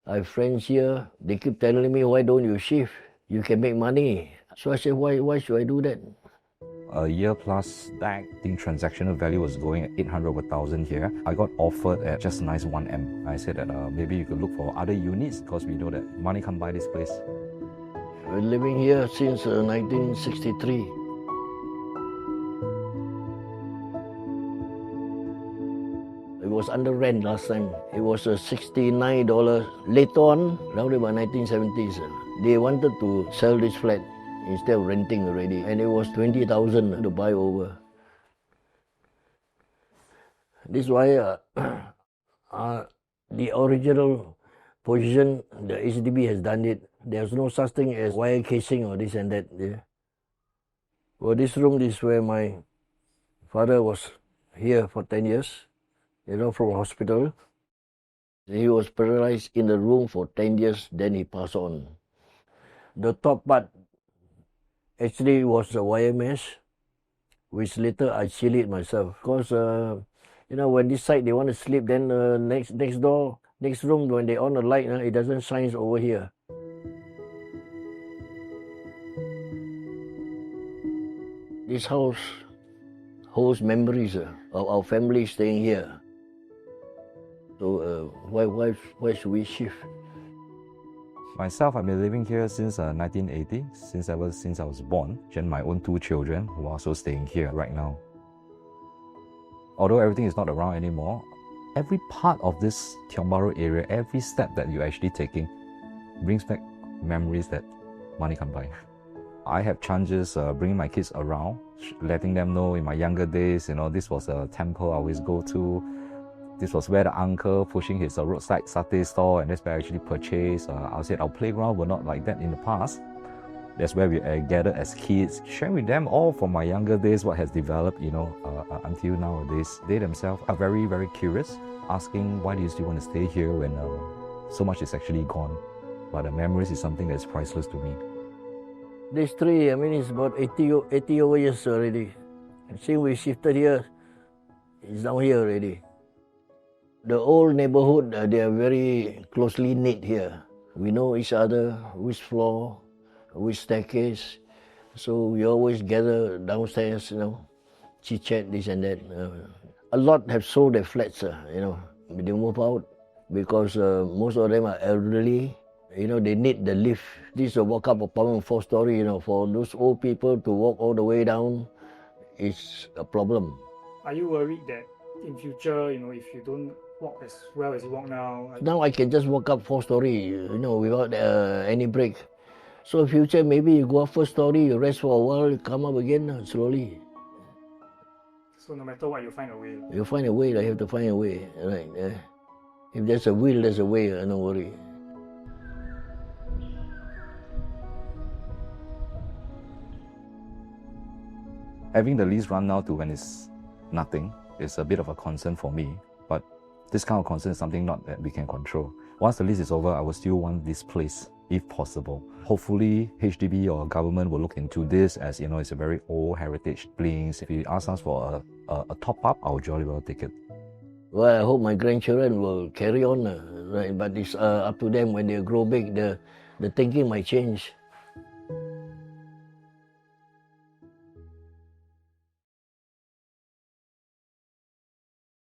I have friends here, they keep telling me, why don't you shift? You can make money. So I said, why should I do that? A year plus back, I think transactional value was going at 800 over 1,000 here. I got offered at just a nice 1M. I said that maybe you could look for other units because we know that money can't buy this place. We're living here since 1963. It was under rent last time. It was $69. Later on, around about 1970s, they wanted to sell this flat instead of renting already. And it was 20,000 to buy over. This is why the original position, the HDB has done it. There's no such thing as wire casing or this and that. Yeah. Well, this room is where my father was here for 10 years, from hospital. He was paralyzed in the room for 10 years, then he passed on. The top part actually was a wire mesh, which later I sealed it myself. Because, when this side they want to sleep, then next room, when they on the light, it doesn't shine over here. This house holds memories of our family staying here. So why should we shift? Myself, I've been living here since 1980, since I was born, and my own 2 children who are also staying here right now. Although everything is not around anymore, every part of this Tiong Bahru area, every step that you're actually taking brings back memories that money can't buy. I have chances bringing my kids around, letting them know in my younger days, this was a temple I always go to. This was where the uncle pushing his roadside satay store, and that's where I actually purchased. I said our playground were not like that in the past. That's where we gathered as kids, sharing with them all from my younger days what has developed, until nowadays. They themselves are very, very curious, asking why do you still want to stay here when so much is actually gone. But the memories is something that's priceless to me. This tree, it's about 80 over years already. Since we shifted here, it's down here already. The old neighborhood, they are very closely knit here. We know each other, which floor, which staircase. So we always gather downstairs, chit-chat, this and that. A lot have sold their flats, They move out because most of them are elderly. They need the lift. This is a walk-up apartment, 4-story, for those old people to walk all the way down is a problem. Are you worried that in future, if you don't walk as well as you walk now? Now I can just walk up 4-story, without any break. So in future, maybe you go up 1st story, you rest for a while, you come up again slowly. So no matter what, you find a way? You find a way, you have to find a way, right? If there's a will, there's a way, don't worry. Having the lease run now to when it's nothing is a bit of a concern for me, but this kind of concern is something not that we can control. Once the lease is over, I will still want this place, if possible. Hopefully, HDB or government will look into this as, it's a very old heritage place. If you ask us for a top-up, I'll jolly well take it. Well, I hope my grandchildren will carry on, right? But it's up to them when they grow big. The thinking might change.